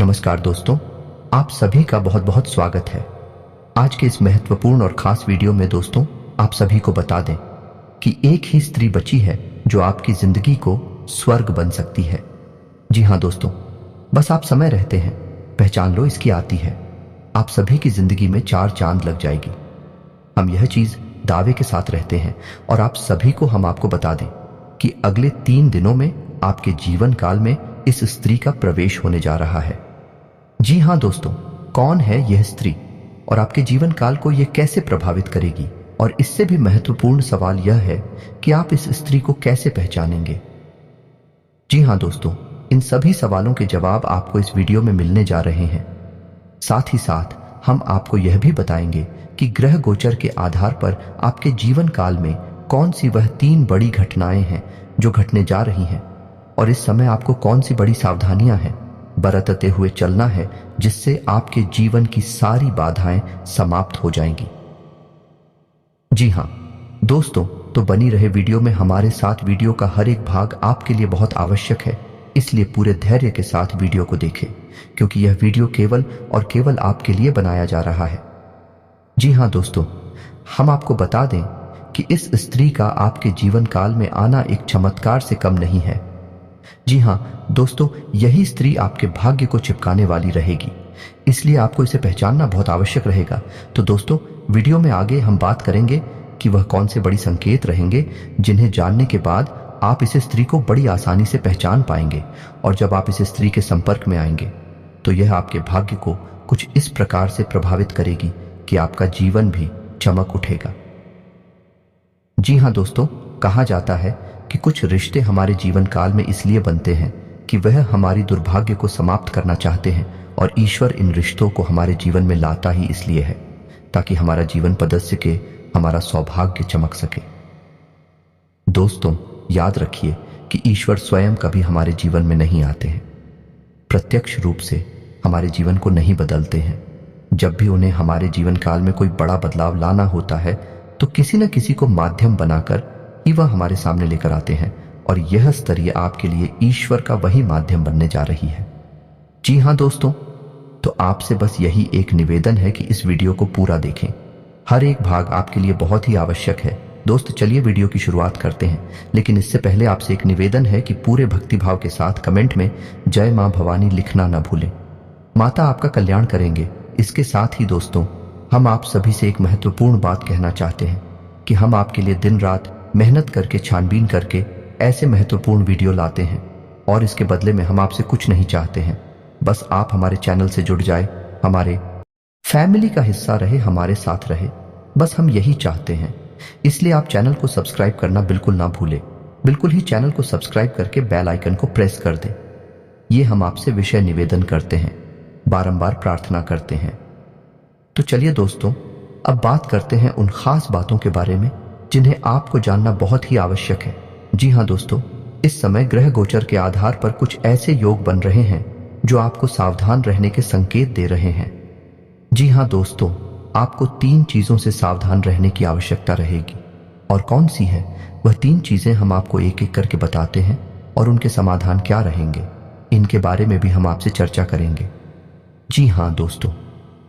नमस्कार दोस्तों, आप सभी का बहुत बहुत स्वागत है। आज के इस महत्वपूर्ण और खास वीडियो में दोस्तों आप सभी को बता दें कि एक ही स्त्री बची है जो आपकी जिंदगी को स्वर्ग बन सकती है। जी हाँ दोस्तों, बस आप समय रहते हैं, पहचान लो इसकी आती है। आप सभी की जिंदगी में 4 चांद लग जाएगी। हम यह चीज दावे के साथ रहते हैं और आप सभी को हम आपको बता दें कि अगले 3 दिनों में आपके जीवन काल में इस स्त्री का प्रवेश होने जा रहा है। जी हाँ दोस्तों, कौन है यह स्त्री और आपके जीवन काल को यह कैसे प्रभावित करेगी? और इससे भी महत्वपूर्ण सवाल यह है कि आप इस स्त्री को कैसे पहचानेंगे। जी हाँ दोस्तों, इन सभी सवालों के जवाब आपको इस वीडियो में मिलने जा रहे हैं। साथ ही साथ हम आपको यह भी बताएंगे कि ग्रह गोचर के आधार पर आपके जीवन काल में कौन सी वह 3 बड़ी घटनाएं हैं जो घटने जा रही हैं और इस समय आपको कौन सी बड़ी सावधानियां हैं बरतते हुए चलना है जिससे आपके जीवन की सारी बाधाएं समाप्त हो जाएंगी। जी हाँ दोस्तों, तो बनी रहे वीडियो में हमारे साथ। वीडियो का हर एक भाग आपके लिए बहुत आवश्यक है, इसलिए पूरे धैर्य के साथ वीडियो को देखें क्योंकि यह वीडियो केवल और केवल आपके लिए बनाया जा रहा है। जी हाँ दोस्तों, हम आपको बता दें कि इस स्त्री का आपके जीवन काल में आना एक चमत्कार से कम नहीं है। जी हाँ दोस्तों, यही स्त्री आपके भाग्य को चिपकाने वाली रहेगी, इसलिए आपको इसे पहचानना बहुत आवश्यक रहेगा। तो दोस्तों, वीडियो में आगे हम बात करेंगे कि वह कौन से बड़ी संकेत रहेंगे जिन्हें जानने के बाद आप इस स्त्री को बड़ी आसानी से पहचान पाएंगे। और जब आप इस स्त्री के संपर्क में आएंगे तो यह आपके भाग्य को कुछ इस प्रकार से प्रभावित करेगी कि आपका जीवन भी चमक उठेगा। जी हाँ दोस्तों, कहा जाता है कि कुछ रिश्ते हमारे जीवन काल में इसलिए बनते हैं कि वह हमारी दुर्भाग्य को समाप्त करना चाहते हैं और ईश्वर इन रिश्तों को हमारे जीवन में लाता ही इसलिए है ताकि हमारा जीवन बदल सके, हमारा सौभाग्य चमक सके। दोस्तों, याद रखिए कि ईश्वर स्वयं कभी हमारे जीवन में नहीं आते हैं, प्रत्यक्ष रूप से हमारे जीवन को नहीं बदलते हैं। जब भी उन्हें हमारे जीवन काल में कोई बड़ा बदलाव लाना होता है तो किसी न किसी को माध्यम बनाकर ही वह हमारे सामने लेकर आते हैं और यह स्तरीय आपके लिए ईश्वर का वही माध्यम बनने जा रही है। जी हाँ दोस्तों, तो आपसे बस यही एक निवेदन है कि इस वीडियो को पूरा देखें। हर एक भाग आपके लिए बहुत ही आवश्यक है। दोस्त, चलिए वीडियो की शुरुआत करते हैं, लेकिन इससे पहले आपसे एक निवेदन है कि पूरे भक्तिभाव के साथ कमेंट में जय मां भवानी लिखना न भूलें। माता आपका कल्याण करेंगे। इसके साथ ही दोस्तों, हम आप सभी से एक महत्वपूर्ण बात कहना चाहते हैं कि हम आपके लिए दिन रात मेहनत करके, छानबीन करके ऐसे महत्वपूर्ण वीडियो लाते हैं और इसके बदले में हम आपसे कुछ नहीं चाहते हैं। बस आप हमारे चैनल से जुड़ जाए, हमारे फैमिली का हिस्सा रहे, हमारे साथ रहे, बस हम यही चाहते हैं। इसलिए आप चैनल को सब्सक्राइब करना बिल्कुल ना भूलें। बिल्कुल ही चैनल को सब्सक्राइब करके बेल आइकन को प्रेस कर दें। ये हम आपसे विषय निवेदन करते हैं, बारंबार प्रार्थना करते हैं। तो चलिए दोस्तों, अब बात करते हैं उन खास बातों के बारे में जिन्हें आपको जानना बहुत ही आवश्यक है। जी हाँ दोस्तों, इस समय ग्रह गोचर के आधार पर कुछ ऐसे योग बन रहे हैं जो आपको सावधान रहने के संकेत दे रहे हैं। जी हाँ दोस्तों, आपको 3 चीजों से सावधान रहने की आवश्यकता रहेगी। और कौन सी है वह 3 चीजें हम आपको एक एक करके बताते हैं और उनके समाधान क्या रहेंगे, इनके बारे में भी हम आपसे चर्चा करेंगे। जी हाँ दोस्तों,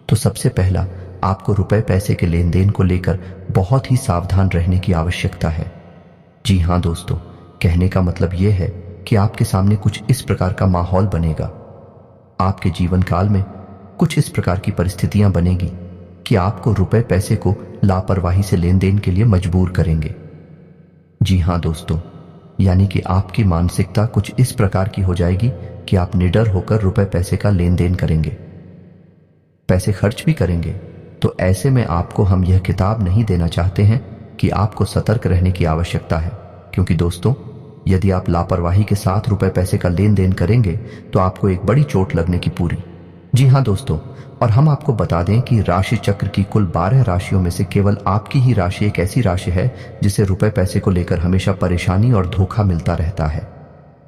तो सबसे पहला, आपको रुपए पैसे के लेन देन को लेकर बहुत ही सावधान रहने की आवश्यकता है। जी हाँ दोस्तों, कहने का मतलब यह है कि आपके सामने कुछ इस प्रकार का माहौल बनेगा, आपके जीवन काल में कुछ इस प्रकार की परिस्थितियां बनेगी कि आपको रुपए पैसे को लापरवाही से लेन देन के लिए मजबूर करेंगे। जी हाँ दोस्तों, यानी कि आपकी मानसिकता कुछ इस प्रकार की हो जाएगी कि आप निडर होकर रुपए पैसे का लेन देन करेंगे, पैसे खर्च भी करेंगे। तो ऐसे में आपको हम यह किताब नहीं देना चाहते हैं कि आपको सतर्क रहने की आवश्यकता है, क्योंकि दोस्तों, यदि आप लापरवाही के साथ रुपए पैसे का लेन देन करेंगे तो आपको एक बड़ी चोट लगने की पूरी। जी हाँ दोस्तों, और हम आपको बता दें कि राशि चक्र की कुल 12 राशियों में से केवल आपकी ही राशि एक ऐसी राशि है जिसे रुपए पैसे को लेकर हमेशा परेशानी और धोखा मिलता रहता है।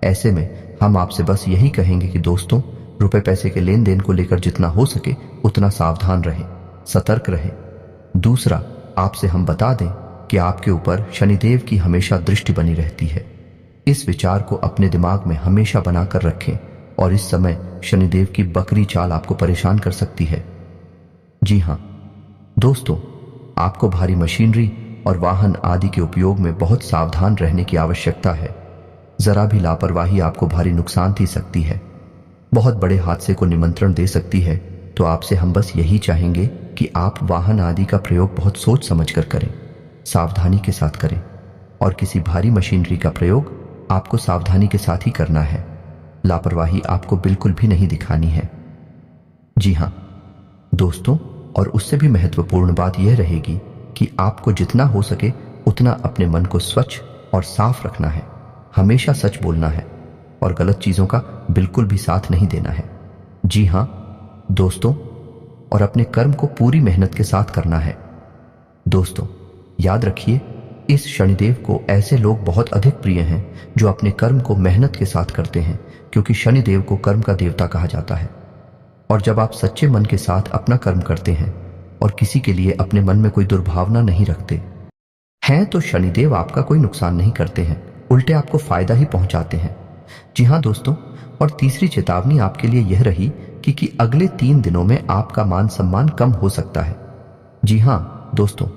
ऐसे में हम आपसे बस यही कहेंगे कि दोस्तों, रुपए पैसे के लेन देन को लेकर जितना हो सके उतना सावधान रहें, सतर्क रहें। दूसरा, आपसे हम बता दें कि आपके ऊपर शनिदेव की हमेशा दृष्टि बनी रहती है। इस विचार को अपने दिमाग में हमेशा बनाकर रखें और इस समय शनिदेव की बकरी चाल आपको परेशान कर सकती है। जी हाँ दोस्तों, आपको भारी मशीनरी और वाहन आदि के उपयोग में बहुत सावधान रहने की आवश्यकता है। जरा भी लापरवाही आपको भारी नुकसान दे सकती है, बहुत बड़े हादसे को निमंत्रण दे सकती है। तो आपसे हम बस यही चाहेंगे कि आप वाहन आदि का प्रयोग बहुत सोच समझ कर करें, सावधानी के साथ करें, और किसी भारी मशीनरी का प्रयोग आपको सावधानी के साथ ही करना है। लापरवाही आपको बिल्कुल भी नहीं दिखानी है। जी हाँ दोस्तों, और उससे भी महत्वपूर्ण बात यह रहेगी कि आपको जितना हो सके उतना अपने मन को स्वच्छ और साफ रखना है। हमेशा सच बोलना है और गलत चीजों का बिल्कुल भी साथ नहीं देना है। जी हाँ दोस्तों, और अपने कर्म को पूरी मेहनत के साथ करना है। दोस्तों याद रखिए, इस शनिदेव को ऐसे लोग बहुत अधिक प्रिय हैं जो अपने कर्म को मेहनत के साथ करते हैं, क्योंकि शनिदेव को कर्म का देवता कहा जाता है। और जब आप सच्चे मन के साथ अपना कर्म करते हैं और किसी के लिए अपने मन में कोई दुर्भावना नहीं रखते हैं, तो शनिदेव आपका कोई नुकसान नहीं करते हैं, उल्टे आपको फायदा ही पहुंचाते हैं। जी हाँ दोस्तों, और तीसरी चेतावनी आपके लिए यह रही कि अगले 3 दिनों में आपका मान सम्मान कम हो सकता है। जी हाँ दोस्तों,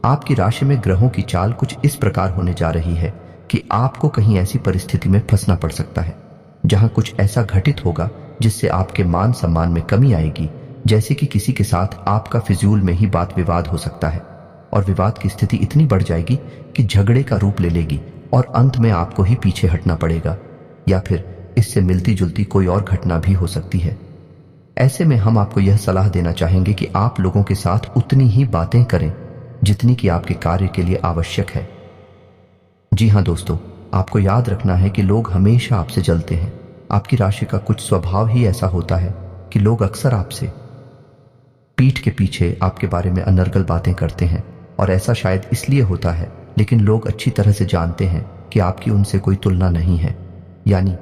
आपकी राशि में ग्रहों की चाल कुछ इस प्रकार होने जा रही है कि आपको कहीं ऐसी परिस्थिति में फंसना पड़ सकता है जहां कुछ ऐसा घटित होगा जिससे आपके मान सम्मान में कमी आएगी। जैसे कि किसी के साथ आपका फिजूल में ही बात विवाद हो सकता है, और विवाद की स्थिति इतनी बढ़ जाएगी कि झगड़े का रूप ले लेगी और अंत में आपको ही पीछे हटना पड़ेगा, या फिर इससे मिलती जुलती कोई और घटना भी हो सकती है। ऐसे में हम आपको यह सलाह देना चाहेंगे कि आप लोगों के साथ उतनी ही बातें करें जितनी कि आपके कार्य के लिए आवश्यक है। जी हाँ दोस्तों, आपको याद रखना है कि लोग हमेशा आपसे जलते हैं। आपकी राशि का कुछ स्वभाव ही ऐसा होता है कि लोग अक्सर आपसे पीठ के पीछे आपके बारे में अनर्गल बातें करते हैं, और ऐसा शायद इसलिए होता है, लेकिन लोग अच्छी तरह से जानते हैं कि आपकी उनसे कोई तुलना नहीं है, यानी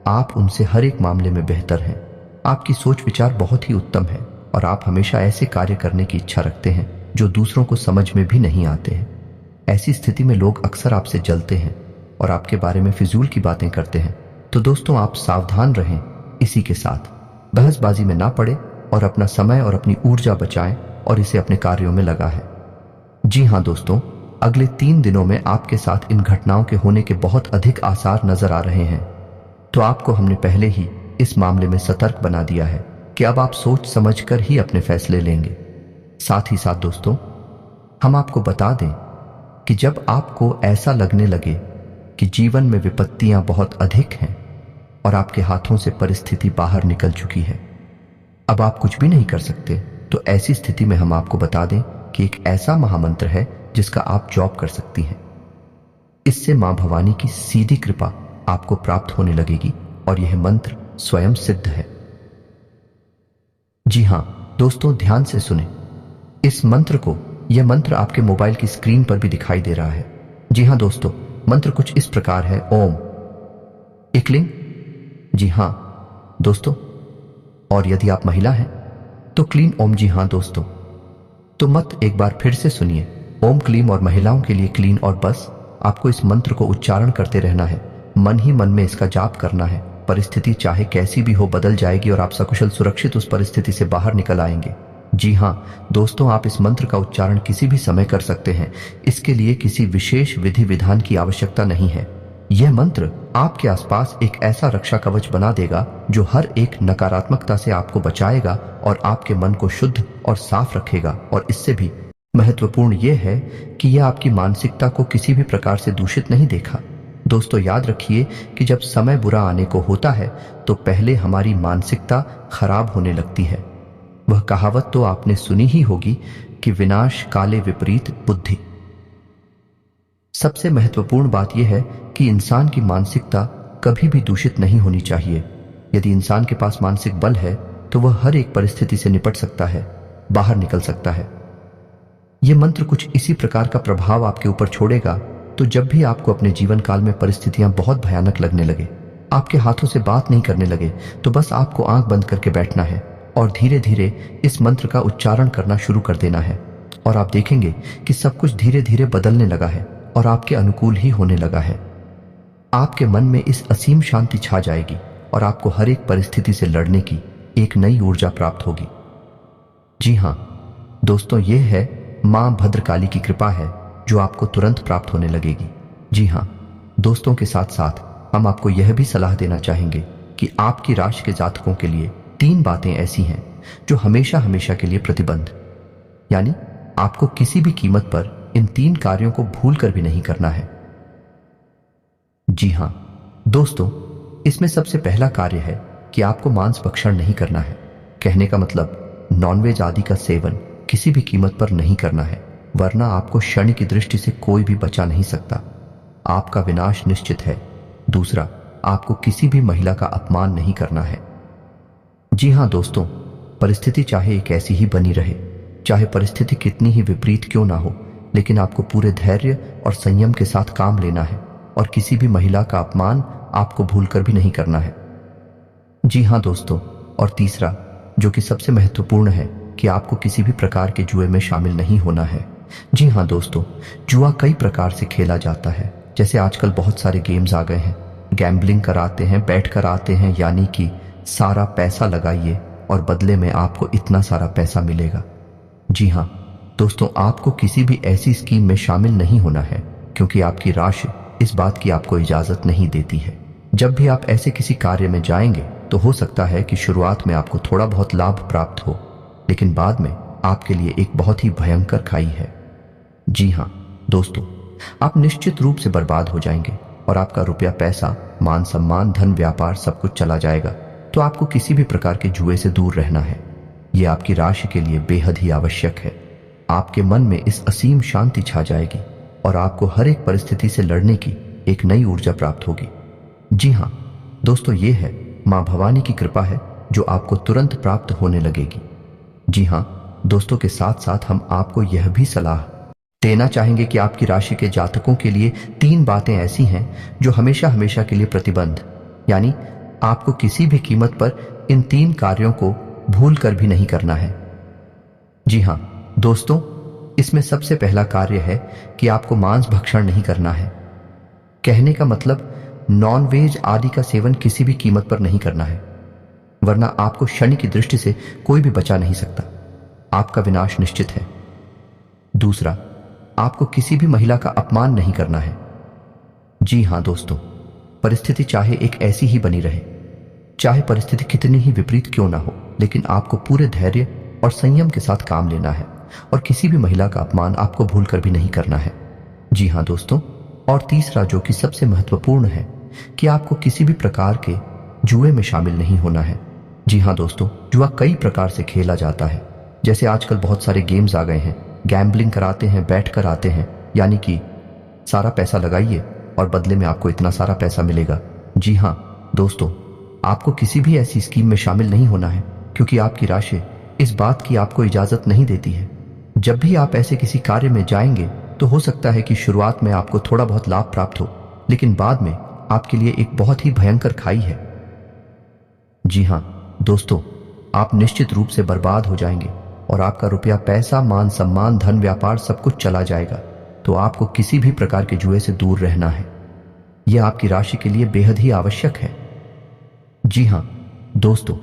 आप उनसे हर एक मामले में बेहतर हैं। आपकी सोच विचार बहुत ही उत्तम है और आप हमेशा ऐसे कार्य करने की इच्छा रखते हैं जो दूसरों को समझ में भी नहीं आते हैं। ऐसी स्थिति में लोग अक्सर आपसे जलते हैं और आपके बारे में फिजूल की बातें करते हैं। तो दोस्तों, आप सावधान रहें, इसी के साथ बहसबाजी में ना पड़े और अपना समय और अपनी ऊर्जा बचाएं और इसे अपने कार्यों में लगा है। जी हाँ दोस्तों, अगले 3 दिनों में आपके साथ इन घटनाओं के होने के बहुत अधिक आसार नजर आ रहे हैं। तो आपको हमने पहले ही इस मामले में सतर्क बना दिया है कि अब आप सोच समझकर ही अपने फैसले लेंगे। साथ ही साथ दोस्तों, हम आपको बता दें कि जब आपको ऐसा लगने लगे कि जीवन में विपत्तियां बहुत अधिक हैं और आपके हाथों से परिस्थिति बाहर निकल चुकी है, अब आप कुछ भी नहीं कर सकते, तो ऐसी स्थिति में हम आपको बता दें कि एक ऐसा महामंत्र है जिसका आप जॉब कर सकती हैं। इससे मां भवानी की सीधी कृपा आपको प्राप्त होने लगेगी और यह मंत्र स्वयं सिद्ध है। जी हां दोस्तों, ध्यान से सुने इस मंत्र को। यह मंत्र आपके मोबाइल की स्क्रीन पर भी दिखाई दे रहा है। जी हां दोस्तों, मंत्र कुछ इस प्रकार है। ओम इकलिंग। जी हां दोस्तों, और यदि आप महिला हैं तो क्लीन ओम। जी हां दोस्तों, तो मत एक बार फिर से सुनिए, ओम क्लीम, और महिलाओं के लिए क्लीन। और बस आपको इस मंत्र को उच्चारण करते रहना है, मन ही मन में इसका जाप करना है। परिस्थिति चाहे कैसी भी हो बदल जाएगी और आप सकुशल सुरक्षित उस परिस्थिति से बाहर निकल आएंगे। जी हां दोस्तों, आप इस मंत्र का उच्चारण किसी भी समय कर सकते हैं। इसके लिए किसी विशेष विधि विधान की आवश्यकता नहीं है। यह मंत्र आपके आसपास एक ऐसा रक्षा कवच बना देगा जो हर एक नकारात्मकता से आपको बचाएगा और आपके मन को शुद्ध और साफ रखेगा। और इससे भी महत्वपूर्ण यह है कि यह आपकी मानसिकता को किसी भी प्रकार से दूषित नहीं देखा। दोस्तों याद रखिए कि जब समय बुरा आने को होता है तो पहले हमारी मानसिकता खराब होने लगती है। वह कहावत तो आपने सुनी ही होगी कि विनाश काले विपरीत बुद्धि। सबसे महत्वपूर्ण बात यह है कि इंसान की मानसिकता कभी भी दूषित नहीं होनी चाहिए। यदि इंसान के पास मानसिक बल है तो वह हर एक परिस्थिति से निपट सकता है, बाहर निकल सकता है। यह मंत्र कुछ इसी प्रकार का प्रभाव आपके ऊपर छोड़ेगा। तो जब भी आपको अपने जीवन काल में परिस्थितियां बहुत भयानक लगने लगे, आपके हाथों से बात नहीं करने लगे, तो बस आपको आंख बंद करके बैठना है और धीरे धीरे इस मंत्र का उच्चारण करना शुरू कर देना है। और आप देखेंगे कि सब कुछ धीरे धीरे बदलने लगा है और आपके अनुकूल ही होने लगा है। आपके मन में इस असीम शांति छा जाएगी और आपको हर एक परिस्थिति से लड़ने की एक नई ऊर्जा प्राप्त होगी। जी हाँ दोस्तों, ये है मां भद्रकाली की कृपा है जो आपको तुरंत प्राप्त होने लगेगी। जी हाँ दोस्तों, के साथ साथ हम आपको यह भी सलाह देना चाहेंगे कि आपकी राशि के जातकों के लिए 3 बातें ऐसी हैं जो हमेशा हमेशा के लिए प्रतिबंध, यानी आपको किसी भी कीमत पर इन 3 कार्यों को भूल कर भी नहीं करना है। जी हां दोस्तों, इसमें सबसे पहला कार्य है कि आपको मांस भक्षण नहीं करना है। कहने का मतलब नॉनवेज आदि का सेवन किसी भी कीमत पर नहीं करना है, वरना आपको शनि की दृष्टि से कोई भी बचा नहीं सकता। आपका विनाश निश्चित है। दूसरा, आपको किसी भी महिला का अपमान नहीं करना है। जी हां दोस्तों, परिस्थिति चाहे एक ऐसी ही बनी रहे, चाहे परिस्थिति कितनी ही विपरीत क्यों ना हो, लेकिन आपको पूरे धैर्य और संयम के साथ काम लेना है और किसी भी महिला का अपमान आपको भूलकर भी नहीं करना है। जी हां दोस्तों, और तीसरा जो कि सबसे महत्वपूर्ण है कि आपको किसी भी प्रकार के जुए में शामिल नहीं होना है। जी हां दोस्तों, जुआ कई प्रकार से खेला जाता है। जैसे आजकल बहुत सारे गेम्स आ गए हैं, गैम्बलिंग कराते हैं, बैठ कर आते हैं, यानी कि सारा पैसा लगाइए और बदले में आपको इतना सारा पैसा मिलेगा। जी हां दोस्तों, आपको किसी भी ऐसी स्कीम में शामिल नहीं होना है, क्योंकि आपकी राशि इस बात की आपको इजाजत नहीं देती है। जब भी आप ऐसे किसी कार्य में जाएंगे तो हो सकता है कि शुरुआत में आपको थोड़ा बहुत लाभ प्राप्त हो, लेकिन बाद में आपके लिए एक बहुत ही भयंकर खाई है। जी हां दोस्तों, आप निश्चित रूप से बर्बाद हो जाएंगे और आपका रुपया, पैसा, मान सम्मान, धन, व्यापार सब कुछ चला जाएगा। तो आपको किसी भी प्रकार के जुए से दूर रहना है। यह आपकी राशि के लिए बेहद ही आवश्यक है। आपके मन में इस असीम शांति छा जाएगी और आपको हर एक परिस्थिति से लड़ने की एक नई ऊर्जा प्राप्त होगी। जी हां दोस्तों, ये है मां भवानी की कृपा है जो आपको तुरंत प्राप्त होने लगेगी। जी हां दोस्तों, के साथ साथ हम आपको यह भी सलाह देना चाहेंगे कि आपकी राशि के जातकों के लिए 3 बातें ऐसी हैं जो हमेशा हमेशा के लिए प्रतिबंध, यानी आपको किसी भी कीमत पर इन 3 कार्यों को भूल कर भी नहीं करना है। जी हां दोस्तों, इसमें सबसे पहला कार्य है कि आपको मांस भक्षण नहीं करना है। कहने का मतलब नॉनवेज आदि का सेवन किसी भी कीमत पर नहीं करना है, वरना आपको शनि की दृष्टि से कोई भी बचा नहीं सकता। आपका विनाश निश्चित है। दूसरा, आपको किसी भी महिला का अपमान नहीं करना है। जी हां दोस्तों, परिस्थिति चाहे एक ऐसी ही बनी रहे, चाहे परिस्थिति कितनी ही विपरीत क्यों ना हो, लेकिन आपको पूरे धैर्य और संयम के साथ काम लेना है और किसी भी महिला का अपमान आपको भूलकर भी नहीं करना है। जी हां दोस्तों, और तीसरा जो कि सबसे महत्वपूर्ण है कि आपको किसी भी प्रकार के जुए में शामिल नहीं होना है। जी हां दोस्तों, जुआ कई प्रकार से खेला जाता है। जैसे आजकल बहुत सारे गेम्स आ गए हैं, गैम्बलिंग कराते हैं, बैठ कर आते हैं, यानी कि सारा पैसा लगाइए और बदले में आपको इतना सारा पैसा मिलेगा। जी हां दोस्तों, आपको किसी भी ऐसी स्कीम में शामिल नहीं होना है, क्योंकि आपकी राशि इस बात की आपको इजाजत नहीं देती है। जब भी आप ऐसे किसी कार्य में जाएंगे तो हो सकता है कि शुरुआत में आपको थोड़ा बहुत लाभ प्राप्त हो, लेकिन बाद में आपके लिए एक बहुत ही भयंकर खाई है। जी हां दोस्तों, आप निश्चित रूप से बर्बाद हो जाएंगे और आपका रुपया, पैसा, मान सम्मान, धन, व्यापार सब कुछ चला जाएगा। तो आपको किसी भी प्रकार के जुए से दूर रहना है। यह आपकी राशि के लिए बेहद ही आवश्यक है। जी हां दोस्तों,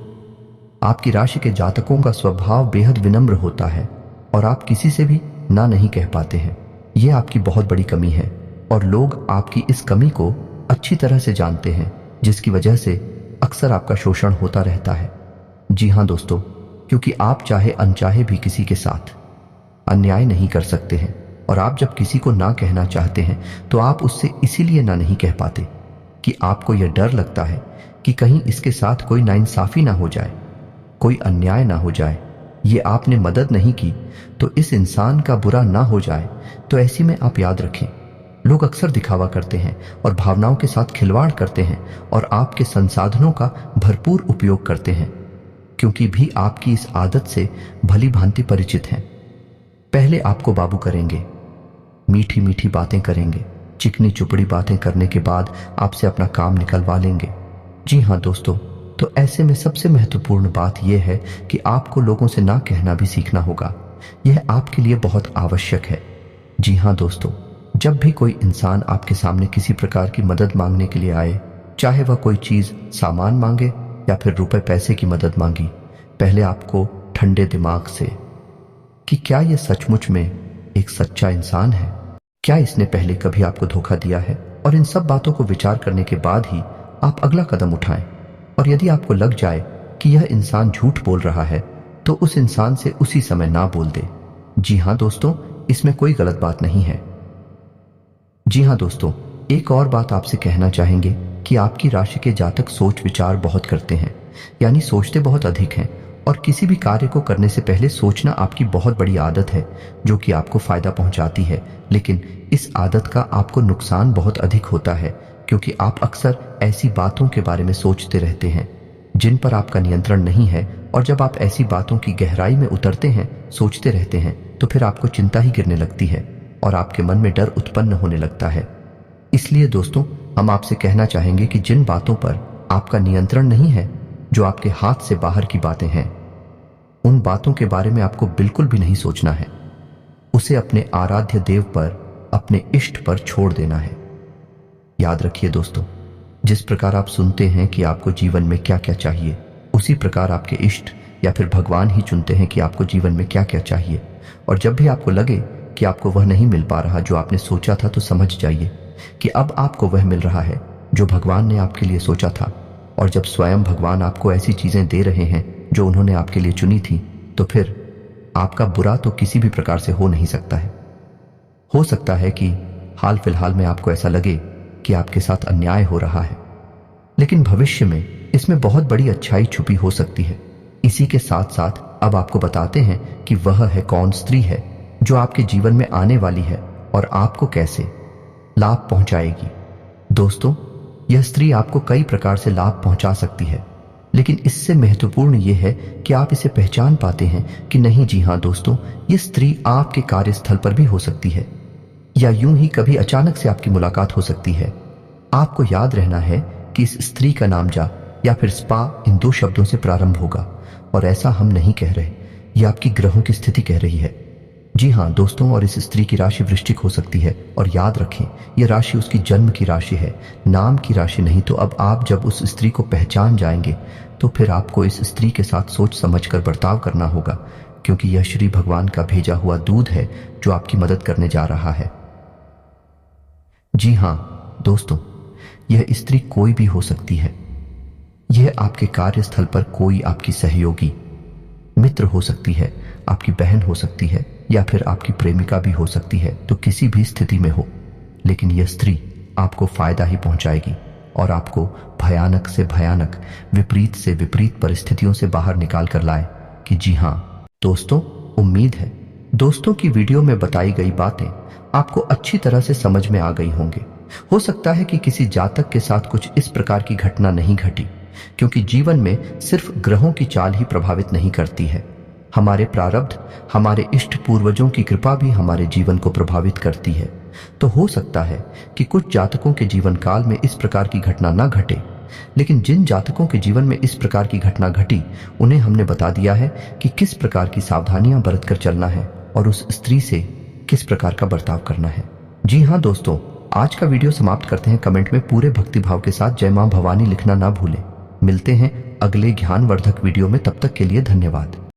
आपकी राशि के जातकों का स्वभाव बेहद विनम्र होता है और आप किसी से भी ना नहीं कह पाते हैं। यह आपकी बहुत बड़ी कमी है और लोग आपकी इस कमी को अच्छी तरह से जानते हैं, जिसकी वजह से अक्सर आपका शोषण होता रहता है। जी हां दोस्तों, क्योंकि आप चाहे अनचाहे भी किसी के साथ अन्याय नहीं कर सकते हैं और आप जब किसी को ना कहना चाहते हैं तो आप उससे इसीलिए ना नहीं कह पाते कि आपको यह डर लगता है कि कहीं इसके साथ कोई नाइंसाफी ना हो जाए, कोई अन्याय ना हो जाए, ये आपने मदद नहीं की तो इस इंसान का बुरा ना हो जाए। तो ऐसी में आप याद रखें, लोग अक्सर दिखावा करते हैं और भावनाओं के साथ खिलवाड़ करते हैं और आपके संसाधनों का भरपूर उपयोग करते हैं, क्योंकि भी आपकी इस आदत से भली भांति परिचित हैं। पहले आपको बाबू करेंगे, मीठी मीठी बातें करेंगे, चिकनी चुपड़ी बातें करने के बाद आपसे अपना काम निकलवा लेंगे। जी हां दोस्तों, तो ऐसे में सबसे महत्वपूर्ण बात यह है कि आपको लोगों से ना कहना भी सीखना होगा। यह आपके लिए बहुत आवश्यक है। जी हां दोस्तों, जब भी कोई इंसान आपके सामने किसी प्रकार की मदद मांगने के लिए आए चाहे वह कोई चीज सामान मांगे या फिर रुपए पैसे की मदद मांगी, पहले आपको ठंडे दिमाग से कि क्या यह सचमुच में एक सच्चा इंसान है, क्या इसने पहले कभी आपको धोखा दिया है, और इन सब बातों को विचार करने के बाद ही आप अगला कदम उठाएं। और यदि आपको लग जाए कि यह इंसान झूठ बोल रहा है तो उस इंसान से उसी समय ना बोल दे। जी हाँ दोस्तों, इसमें कोई गलत बात नहीं है। जी हाँ दोस्तों, एक और बात आपसे कहना चाहेंगे कि आपकी राशि के जातक सोच विचार बहुत करते हैं, यानी सोचते बहुत अधिक हैं, और किसी भी कार्य को करने से पहले सोचना आपकी बहुत बड़ी आदत है जो कि आपको फायदा पहुंचाती है। लेकिन इस आदत का आपको नुकसान बहुत अधिक होता है क्योंकि आप अक्सर ऐसी बातों के बारे में सोचते रहते हैं जिन पर आपका नियंत्रण नहीं है, और जब आप ऐसी बातों की गहराई में उतरते हैं, सोचते रहते हैं, तो फिर आपको चिंता ही गिरने लगती है और आपके मन में डर उत्पन्न होने लगता है। इसलिए दोस्तों, हम आपसे कहना चाहेंगे कि जिन बातों पर आपका नियंत्रण नहीं है, जो आपके हाथ से बाहर की बातें हैं, उन बातों के बारे में आपको बिल्कुल भी नहीं सोचना है। उसे अपने आराध्य देव पर, अपने इष्ट पर छोड़ देना है। याद रखिए दोस्तों, जिस प्रकार आप सुनते हैं कि आपको जीवन में क्या क्या चाहिए, उसी प्रकार आपके इष्ट या फिर भगवान ही चुनते हैं कि आपको जीवन में क्या क्या चाहिए। और जब भी आपको लगे कि आपको वह नहीं मिल पा रहा जो आपने सोचा था, तो समझ जाइए कि अब आपको वह मिल रहा है जो भगवान ने आपके लिए सोचा था। और जब स्वयं भगवान आपको ऐसी चीजें दे रहे हैं जो उन्होंने आपके लिए चुनी थी, तो फिर आपका बुरा तो किसी भी प्रकार से हो नहीं सकता है। हो सकता है कि हाल फिलहाल में आपको ऐसा लगे कि आपके साथ अन्याय हो रहा है, लेकिन भविष्य में इसमें बहुत बड़ी अच्छाई छुपी हो सकती है। इसी के साथ साथ अब आपको बताते हैं कि वह है कौन स्त्री है जो आपके जीवन में आने वाली है और आपको कैसे लाभ पहुंचाएगी। दोस्तों, यह स्त्री आपको कई प्रकार से लाभ पहुंचा सकती है, लेकिन इससे महत्वपूर्ण यह है कि आप इसे पहचान पाते हैं कि नहीं। जी हाँ दोस्तों, यह स्त्री आपके कार्यस्थल पर भी हो सकती है, या यूं ही कभी अचानक से आपकी मुलाकात हो सकती है। आपको याद रहना है कि इस स्त्री का नाम जा या फिर स्पा इन 2 शब्दों से प्रारंभ होगा, और ऐसा हम नहीं कह रहे, यह आपकी ग्रहों की स्थिति कह रही है। जी हाँ दोस्तों, और इस स्त्री की राशि वृश्चिक हो सकती है, और याद रखें यह राशि उसकी जन्म की राशि है, नाम की राशि नहीं। तो अब आप जब उस स्त्री को पहचान जाएंगे तो फिर आपको इस स्त्री के साथ सोच समझकर बर्ताव करना होगा, क्योंकि यह श्री भगवान का भेजा हुआ दूध है जो आपकी मदद करने जा रहा है। जी हाँ दोस्तों, यह स्त्री कोई भी हो सकती है। यह आपके कार्यस्थल पर कोई आपकी सहयोगी मित्र हो सकती है, आपकी बहन हो सकती है, या फिर आपकी प्रेमिका भी हो सकती है। तो किसी भी स्थिति में हो, लेकिन यह स्त्री आपको फायदा ही पहुंचाएगी और आपको भयानक से भयानक, विपरीत से विपरीत परिस्थितियों से बाहर निकाल कर लाए। कि जी हाँ दोस्तों, उम्मीद है दोस्तों की वीडियो में बताई गई बातें आपको अच्छी तरह से समझ में आ गई होंगे। हो सकता है कि किसी जातक के साथ कुछ इस प्रकार की घटना नहीं घटी, क्योंकि जीवन में सिर्फ ग्रहों की चाल ही प्रभावित नहीं करती है। हमारे प्रारब्ध, हमारे इष्ट पूर्वजों की कृपा भी हमारे जीवन को प्रभावित करती है। तो हो सकता है कि कुछ जातकों के जीवन काल में इस प्रकार की घटना ना घटे, लेकिन जिन जातकों के जीवन में इस प्रकार की घटना घटी, उन्हें हमने बता दिया है कि किस प्रकार की सावधानियां बरतकर चलना है और उस स्त्री से किस प्रकार का बर्ताव करना है। जी हाँ दोस्तों, आज का वीडियो समाप्त करते हैं। कमेंट में पूरे भक्तिभाव के साथ जय मां भवानी लिखना ना भूलें। मिलते हैं अगले ज्ञानवर्धक वीडियो में, तब तक के लिए धन्यवाद।